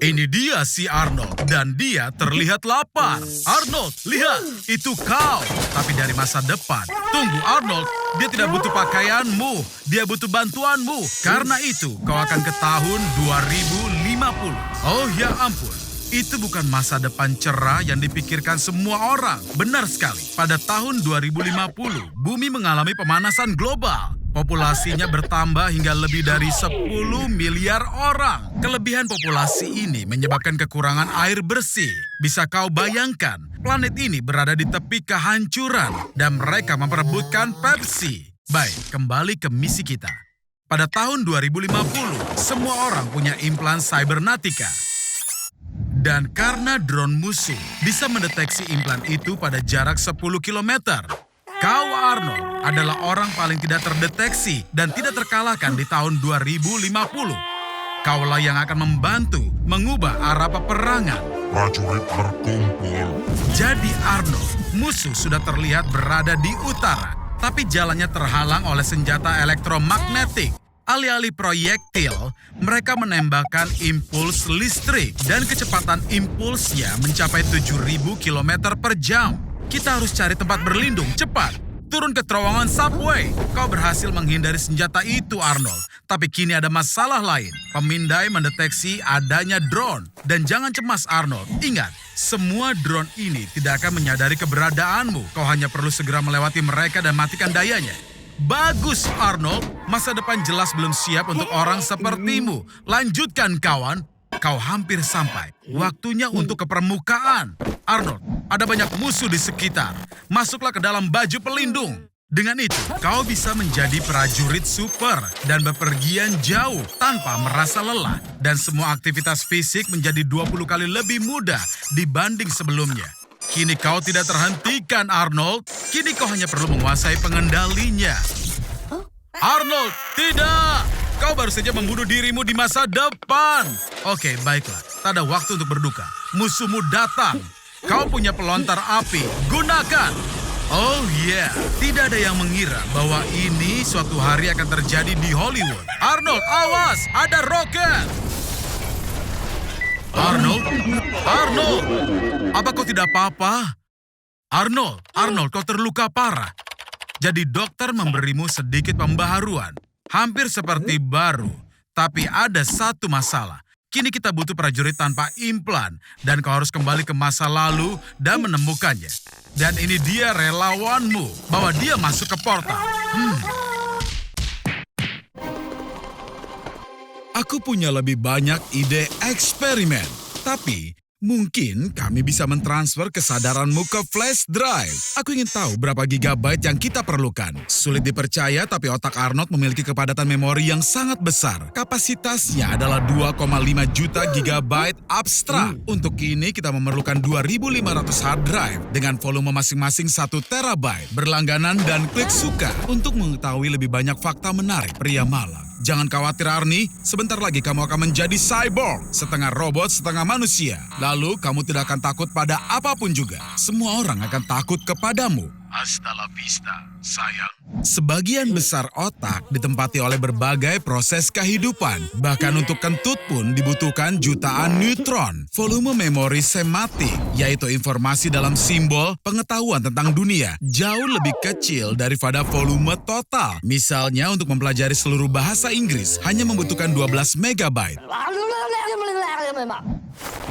Ini dia si Arnold, dan dia terlihat lapar. Arnold, lihat, itu kau. Tapi dari masa depan. Tunggu Arnold, dia tidak butuh pakaianmu. Dia butuh bantuanmu. Karena itu, kau akan ke tahun 2050. Oh ya ampun, itu bukan masa depan cerah yang dipikirkan semua orang. Benar sekali, pada tahun 2050, bumi mengalami pemanasan global. Populasinya bertambah hingga lebih dari 10 miliar orang. Kelebihan populasi ini menyebabkan kekurangan air bersih. Bisa kau bayangkan, planet ini berada di tepi kehancuran dan mereka memperebutkan Pepsi. Baik, kembali ke misi kita. Pada tahun 2050, semua orang punya implan cybernatika. Dan karena drone musuh bisa mendeteksi implan itu pada jarak 10 kilometer. Kau Arnold adalah orang paling tidak terdeteksi dan tidak terkalahkan di tahun 2050. Kaulah yang akan membantu mengubah arah peperangan. Prajurit berkumpul. Jadi Arnold, musuh sudah terlihat berada di utara, tapi jalannya terhalang oleh senjata elektromagnetik. Alih-alih proyektil, mereka menembakkan impuls listrik dan kecepatan impulsnya mencapai 7.000 km per jam. Kita harus cari tempat berlindung, cepat. Turun ke terowongan subway. Kau berhasil menghindari senjata itu, Arnold. Tapi kini ada masalah lain. Pemindai mendeteksi adanya drone. Dan jangan cemas, Arnold. Ingat, semua drone ini tidak akan menyadari keberadaanmu. Kau hanya perlu segera melewati mereka dan matikan dayanya. Bagus, Arnold. Masa depan jelas belum siap untuk orang sepertimu. Lanjutkan, kawan. Kau hampir sampai. Waktunya untuk ke permukaan. Arnold, ada banyak musuh di sekitar. Masuklah ke dalam baju pelindung. Dengan itu, kau bisa menjadi prajurit super dan bepergian jauh tanpa merasa lelah. Dan semua aktivitas fisik menjadi 20 kali lebih mudah dibanding sebelumnya. Kini kau tidak terhentikan, Arnold. Kini kau hanya perlu menguasai pengendalinya. Arnold, tidak! Kau baru saja membunuh dirimu di masa depan. Oke, baiklah. Tak ada waktu untuk berduka. Musuhmu datang. Kau punya pelontar api. Gunakan. Oh yeah, tidak ada yang mengira bahwa ini suatu hari akan terjadi di Hollywood. Arnold, awas! Ada roket! Arnold? Arnold! Apa kau tidak apa-apa? Arnold, kau terluka parah. Jadi dokter memberimu sedikit pembaharuan. Hampir seperti baru, tapi ada satu masalah. Kini kita butuh prajurit tanpa implan, dan kau harus kembali ke masa lalu dan menemukannya. Dan ini dia relawanmu, bawa dia masuk ke portal. Aku punya lebih banyak ide eksperimen, tapi mungkin kami bisa mentransfer kesadaranmu ke flash drive. Aku ingin tahu berapa gigabyte yang kita perlukan. Sulit dipercaya, tapi otak Arnold memiliki kepadatan memori yang sangat besar. Kapasitasnya adalah 2,5 juta gigabyte abstrak. Untuk ini kita memerlukan 2.500 hard drive dengan volume masing-masing 1 terabyte. Berlangganan dan klik suka untuk mengetahui lebih banyak fakta menarik pria malang. Jangan khawatir Arnie, sebentar lagi kamu akan menjadi cyborg, setengah robot, setengah manusia. Lalu kamu tidak akan takut pada apapun juga. Semua orang akan takut kepadamu. Hasta la vista, sayang. Sebagian besar otak ditempati oleh berbagai proses kehidupan. Bahkan untuk kentut pun dibutuhkan jutaan neutron. Volume memori sematik, yaitu informasi dalam simbol pengetahuan tentang dunia, jauh lebih kecil daripada volume total. Misalnya untuk mempelajari seluruh bahasa Inggris hanya membutuhkan 12 megabyte.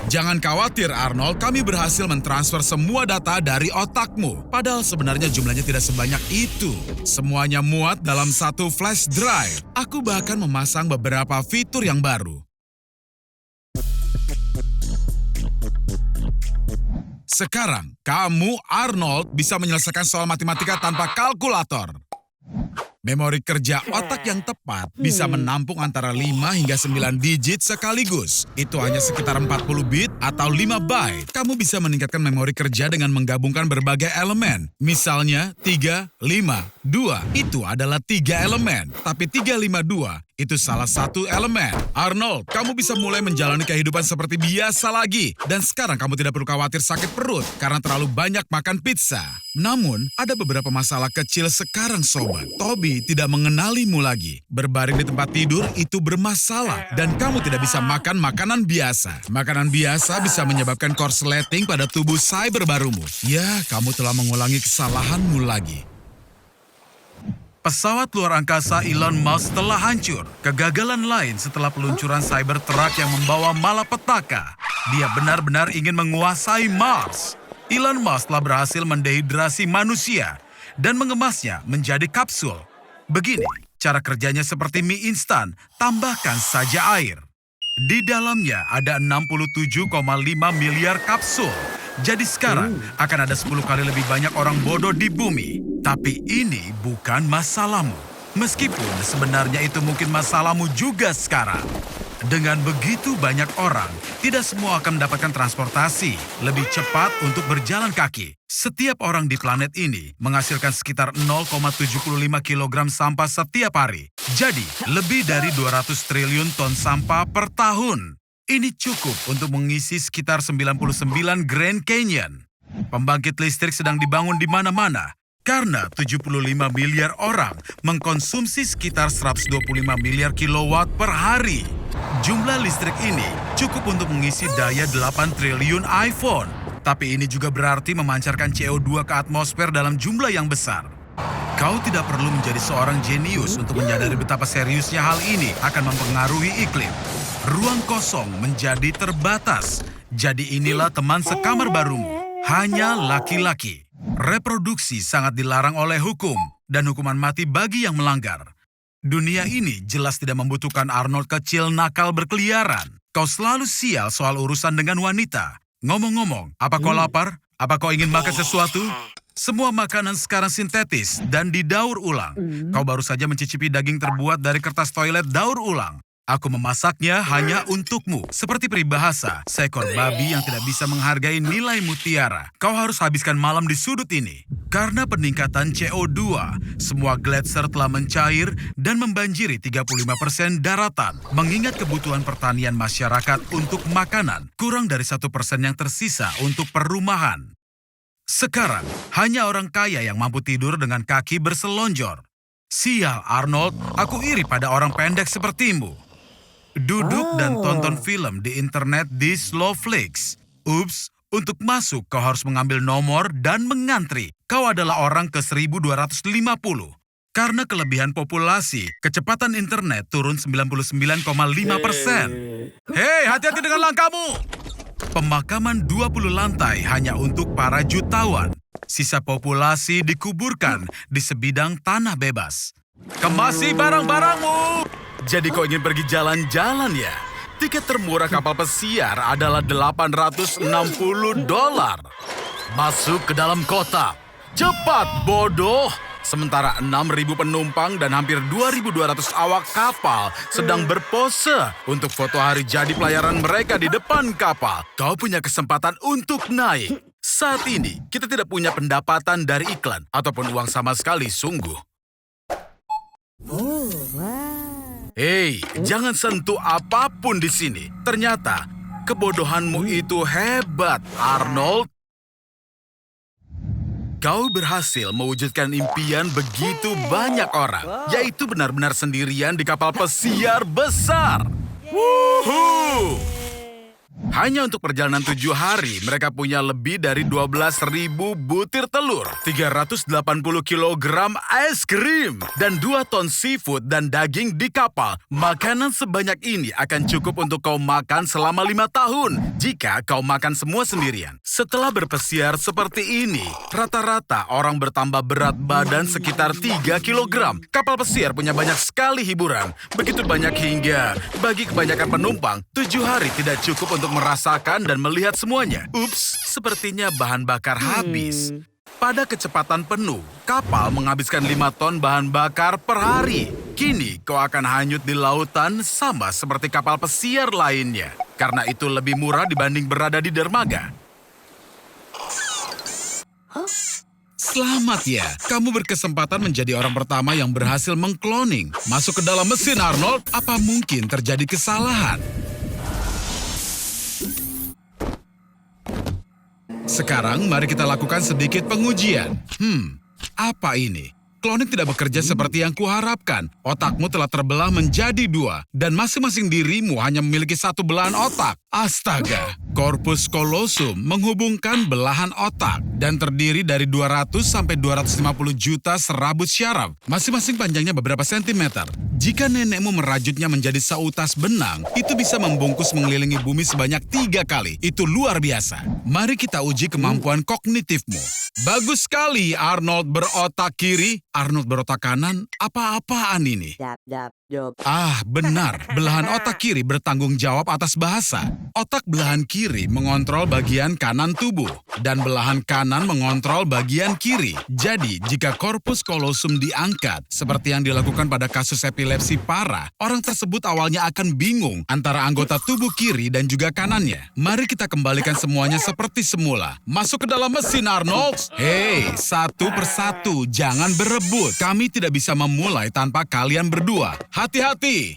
Jangan khawatir Arnold, kami berhasil mentransfer semua data dari otakmu. Padahal sebenarnya jumlahnya tidak sebanyak itu. Semuanya muat dalam satu flash drive. Aku bahkan memasang beberapa fitur yang baru. Sekarang, kamu Arnold bisa menyelesaikan soal matematika tanpa kalkulator. Memori kerja otak yang tepat bisa menampung antara 5 hingga 9 digit sekaligus. Itu hanya sekitar 40 bit atau 5 byte. Kamu bisa meningkatkan memori kerja dengan menggabungkan berbagai elemen. Misalnya 3, 5, 2. Itu adalah 3 elemen. Tapi 3, 5, 2 Itu salah satu elemen. Arnold, kamu bisa mulai menjalani kehidupan seperti biasa lagi. Dan sekarang kamu tidak perlu khawatir sakit perut karena terlalu banyak makan pizza. Namun, ada beberapa masalah kecil sekarang sobat. Toby tidak mengenalimu lagi. Berbaring di tempat tidur itu bermasalah. Dan kamu tidak bisa makan makanan biasa. Makanan biasa bisa menyebabkan korsleting pada tubuh cyber barumu. Ya, kamu telah mengulangi kesalahanmu lagi. Pesawat luar angkasa Elon Musk telah hancur. Kegagalan lain setelah peluncuran Cybertruck yang membawa malapetaka. Dia benar-benar ingin menguasai Mars. Elon Musk telah berhasil mendehidrasi manusia dan mengemasnya menjadi kapsul. Begini, cara kerjanya seperti mie instan, tambahkan saja air. Di dalamnya ada 67,5 miliar kapsul. Jadi sekarang akan ada 10 kali lebih banyak orang bodoh di bumi. Tapi ini bukan masalahmu. Meskipun sebenarnya itu mungkin masalahmu juga sekarang. Dengan begitu banyak orang, tidak semua akan mendapatkan transportasi lebih cepat untuk berjalan kaki. Setiap orang di planet ini menghasilkan sekitar 0,75 kilogram sampah setiap hari. Jadi, lebih dari 200 triliun ton sampah per tahun. Ini cukup untuk mengisi sekitar 99 Grand Canyon. Pembangkit listrik sedang dibangun di mana-mana. Karena 75 miliar orang mengkonsumsi sekitar 125 miliar kilowatt per hari. Jumlah listrik ini cukup untuk mengisi daya 8 triliun iPhone. Tapi ini juga berarti memancarkan CO2 ke atmosfer dalam jumlah yang besar. Kau tidak perlu menjadi seorang jenius untuk menyadari betapa seriusnya hal ini akan mempengaruhi iklim. Ruang kosong menjadi terbatas. Jadi inilah teman sekamar barumu. Hanya laki-laki. Reproduksi sangat dilarang oleh hukum dan hukuman mati bagi yang melanggar. Dunia ini jelas tidak membutuhkan Arnold kecil nakal berkeliaran. Kau selalu sial soal urusan dengan wanita. Ngomong-ngomong, apa kau lapar? Apa kau ingin makan sesuatu? Semua makanan sekarang sintetis dan didaur ulang. Kau baru saja mencicipi daging terbuat dari kertas toilet daur ulang. Aku memasaknya hanya untukmu. Seperti peribahasa, seekor babi yang tidak bisa menghargai nilai mutiara. Kau harus habiskan malam di sudut ini. Karena peningkatan CO2, semua gletser telah mencair dan membanjiri 35% daratan. Mengingat kebutuhan pertanian masyarakat untuk makanan, kurang dari 1% yang tersisa untuk perumahan. Sekarang, hanya orang kaya yang mampu tidur dengan kaki berselonjor. Sial, Arnold, aku iri pada orang pendek sepertimu. Duduk dan tonton film di internet di Slowflix. Ups, untuk masuk kau harus mengambil nomor dan mengantri. Kau adalah orang ke 1250. Karena kelebihan populasi, kecepatan internet turun 99,5%. Hei, hati-hati dengan langkahmu! Pemakaman 20 lantai hanya untuk para jutawan. Sisa populasi dikuburkan di sebidang tanah bebas. Kemasi barang-barangmu! Jadi kau ingin pergi jalan-jalan ya? Tiket termurah kapal pesiar adalah $860. Masuk ke dalam kota. Cepat, bodoh! Sementara 6.000 penumpang dan hampir 2.200 awak kapal sedang berpose untuk foto hari jadi pelayaran mereka di depan kapal. Kau punya kesempatan untuk naik. Saat ini, kita tidak punya pendapatan dari iklan ataupun uang sama sekali, sungguh. Hei, jangan sentuh apapun di sini. Ternyata, kebodohanmu itu hebat, Arnold. Kau berhasil mewujudkan impian begitu banyak orang, yaitu benar-benar sendirian di kapal pesiar besar. Wuhuu! Hanya untuk perjalanan 7 hari, mereka punya lebih dari 12.000 butir telur, 380 kilogram es krim, dan 2 ton seafood dan daging di kapal. Makanan sebanyak ini akan cukup untuk kau makan selama 5 tahun, jika kau makan semua sendirian. Setelah berpesiar seperti ini, rata-rata orang bertambah berat badan sekitar 3 kilogram. Kapal pesiar punya banyak sekali hiburan, begitu banyak hingga, bagi kebanyakan penumpang, 7 hari tidak cukup untuk merasakan dan melihat semuanya. Ups, sepertinya bahan bakar habis. Pada kecepatan penuh, kapal menghabiskan 5 ton bahan bakar per hari. Kini kau akan hanyut di lautan sama seperti kapal pesiar lainnya. Karena itu lebih murah dibanding berada di dermaga. Selamat ya, kamu berkesempatan menjadi orang pertama yang berhasil mengkloning. Masuk ke dalam mesin, Arnold. Apa mungkin terjadi kesalahan? Sekarang mari kita lakukan sedikit pengujian. Apa ini? Kloning tidak bekerja seperti yang kuharapkan. Otakmu telah terbelah menjadi 2, dan masing-masing dirimu hanya memiliki 1 belahan otak. Astaga, korpus kolosum menghubungkan belahan otak dan terdiri dari 200 sampai 250 juta serabut syaraf, masing-masing panjangnya beberapa sentimeter. Jika nenekmu merajutnya menjadi seutas benang, itu bisa membungkus mengelilingi bumi sebanyak 3 kali. Itu luar biasa. Mari kita uji kemampuan kognitifmu. Bagus sekali, Arnold berotak kiri. Arnold berotak kanan, apa-apaan ini? Benar. Belahan otak kiri bertanggung jawab atas bahasa. Otak belahan kiri mengontrol bagian kanan tubuh, dan belahan kanan mengontrol bagian kiri. Jadi, jika korpus kolosum diangkat, seperti yang dilakukan pada kasus epilepsi parah, orang tersebut awalnya akan bingung antara anggota tubuh kiri dan juga kanannya. Mari kita kembalikan semuanya seperti semula. Masuk ke dalam mesin, Arnold. Hei, satu persatu, jangan berebut. Kami tidak bisa memulai tanpa kalian berdua. Hati-hati.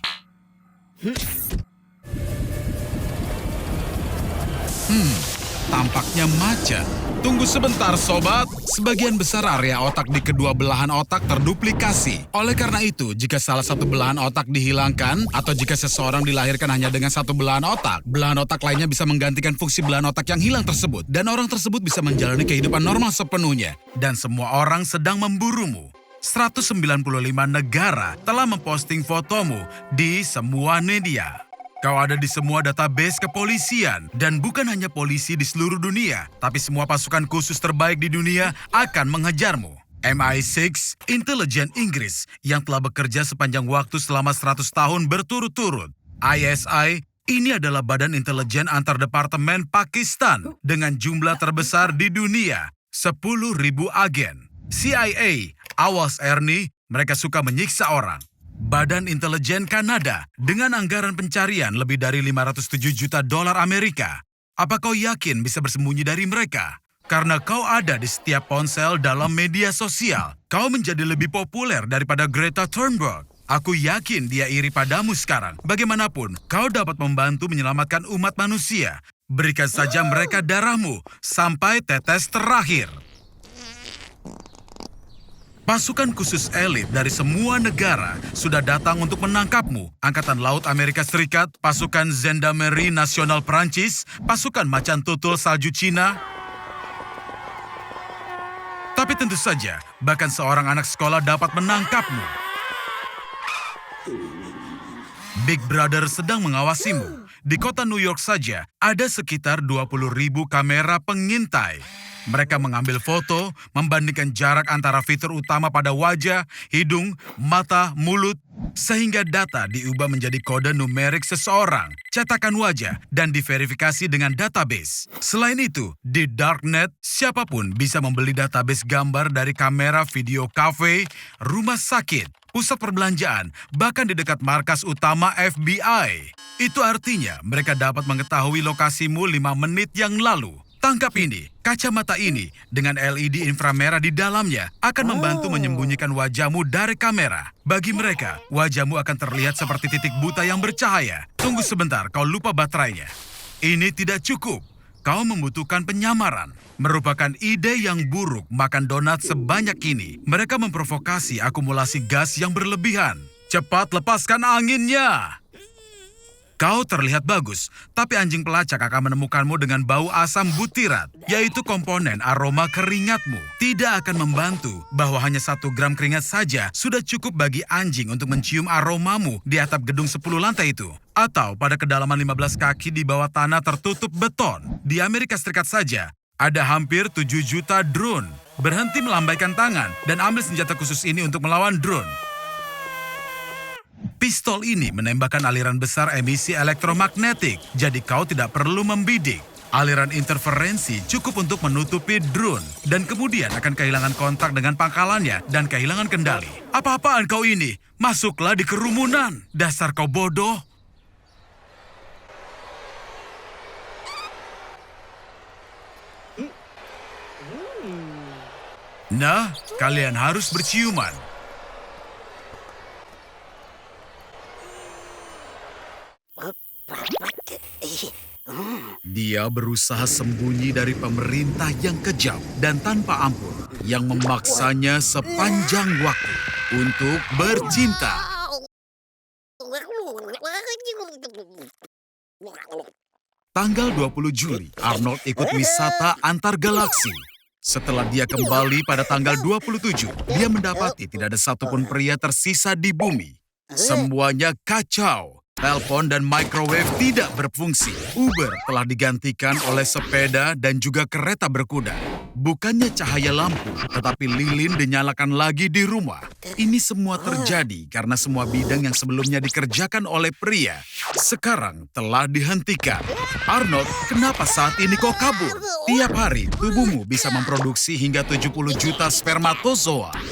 Tampaknya macet. Tunggu sebentar, sobat. Sebagian besar area otak di kedua belahan otak terduplikasi. Oleh karena itu, jika salah satu belahan otak dihilangkan, atau jika seseorang dilahirkan hanya dengan 1 belahan otak lainnya bisa menggantikan fungsi belahan otak yang hilang tersebut. Dan orang tersebut bisa menjalani kehidupan normal sepenuhnya. Dan semua orang sedang memburumu. 195 negara telah memposting fotomu di semua media. Kau ada di semua database kepolisian, dan bukan hanya polisi di seluruh dunia, tapi semua pasukan khusus terbaik di dunia akan mengejarmu. MI6, intelijen Inggris yang telah bekerja sepanjang waktu selama 100 tahun berturut-turut. ISI, ini adalah badan intelijen antar departemen Pakistan dengan jumlah terbesar di dunia, 10.000 agen. CIA, awas Ernie, mereka suka menyiksa orang. Badan Intelijen Kanada dengan anggaran pencarian lebih dari 507 juta dolar Amerika. Apa kau yakin bisa bersembunyi dari mereka? Karena kau ada di setiap ponsel dalam media sosial. Kau menjadi lebih populer daripada Greta Thunberg. Aku yakin dia iri padamu sekarang. Bagaimanapun, kau dapat membantu menyelamatkan umat manusia. Berikan saja mereka darahmu sampai tetes terakhir. Pasukan khusus elit dari semua negara sudah datang untuk menangkapmu. Angkatan Laut Amerika Serikat, pasukan Gendarmerie Nasional Perancis, pasukan macan tutul salju Cina. Tapi tentu saja, bahkan seorang anak sekolah dapat menangkapmu. Big Brother sedang mengawasimu. Di kota New York saja, ada sekitar 20.000 kamera pengintai. Mereka mengambil foto, membandingkan jarak antara fitur utama pada wajah, hidung, mata, mulut, sehingga data diubah menjadi kode numerik seseorang, cetakan wajah, dan diverifikasi dengan database. Selain itu, di Darknet, siapapun bisa membeli database gambar dari kamera video kafe, rumah sakit, pusat perbelanjaan, bahkan di dekat markas utama FBI. Itu artinya mereka dapat mengetahui lokasimu 5 menit yang lalu. Tangkap ini, kacamata ini dengan LED inframerah di dalamnya akan membantu menyembunyikan wajahmu dari kamera. Bagi mereka, wajahmu akan terlihat seperti titik buta yang bercahaya. Tunggu sebentar, kau lupa baterainya. Ini tidak cukup. Kau membutuhkan penyamaran. Merupakan ide yang buruk makan donat sebanyak ini. Mereka memprovokasi akumulasi gas yang berlebihan. Cepat lepaskan anginnya. Kau terlihat bagus, tapi anjing pelacak akan menemukanmu dengan bau asam butirat, yaitu komponen aroma keringatmu. Tidak akan membantu bahwa hanya 1 gram keringat saja sudah cukup bagi anjing untuk mencium aromamu di atap gedung 10 lantai itu. Atau pada kedalaman 15 kaki di bawah tanah tertutup beton. Di Amerika Serikat saja, ada hampir 7 juta drone. Berhenti melambaikan tangan dan ambil senjata khusus ini untuk melawan drone. Pistol ini menembakkan aliran besar emisi elektromagnetik, jadi kau tidak perlu membidik. Aliran interferensi cukup untuk menutupi drone, dan kemudian akan kehilangan kontak dengan pangkalannya dan kehilangan kendali. Apa-apaan kau ini? Masuklah di kerumunan. Dasar kau bodoh. Nah, kalian harus berciuman. Dia berusaha sembunyi dari pemerintah yang kejam dan tanpa ampun yang memaksanya sepanjang waktu untuk bercinta. Tanggal 20 Juli, Arnold ikut wisata antar galaksi. Setelah dia kembali pada tanggal 27, dia mendapati tidak ada satupun pria tersisa di bumi. Semuanya kacau. Telepon dan microwave tidak berfungsi. Uber telah digantikan oleh sepeda dan juga kereta berkuda. Bukannya cahaya lampu, tetapi lilin dinyalakan lagi di rumah. Ini semua terjadi karena semua bidang yang sebelumnya dikerjakan oleh pria sekarang telah dihentikan. Arnold, kenapa saat ini kau kabur? Tiap hari, tubuhmu bisa memproduksi hingga 70 juta spermatozoa.